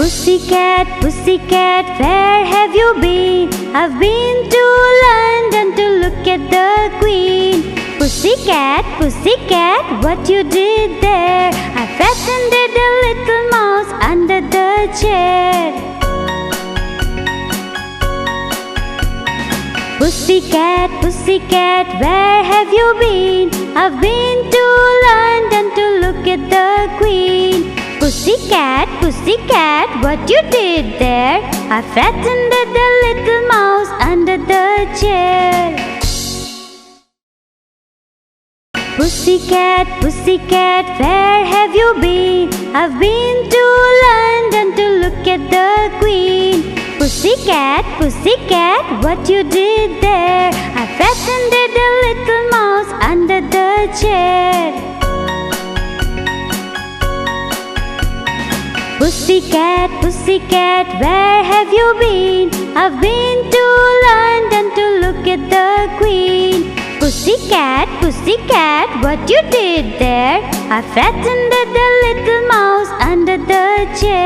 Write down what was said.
Pussycat, pussycat, where have you been? I've been to London to look at the Queen. Pussycat, pussycat, what you did there? I fastened a little mouse under the chair. Pussycat, pussycat, where have you been? I've been to London to look at the Queen. Pussycat, pussycat, what you did there? I fastened a little mouse under the chair. Pussycat, pussycat, where have you been? I've been to London to look at the Queen. Pussycat, pussycat, what you did there? I fastened a little mouse under the chair. Pussycat, pussycat, where have you been? I've been to London to look at the Queen. Pussycat, pussycat, what you did there? I fastened a little mouse under the chair.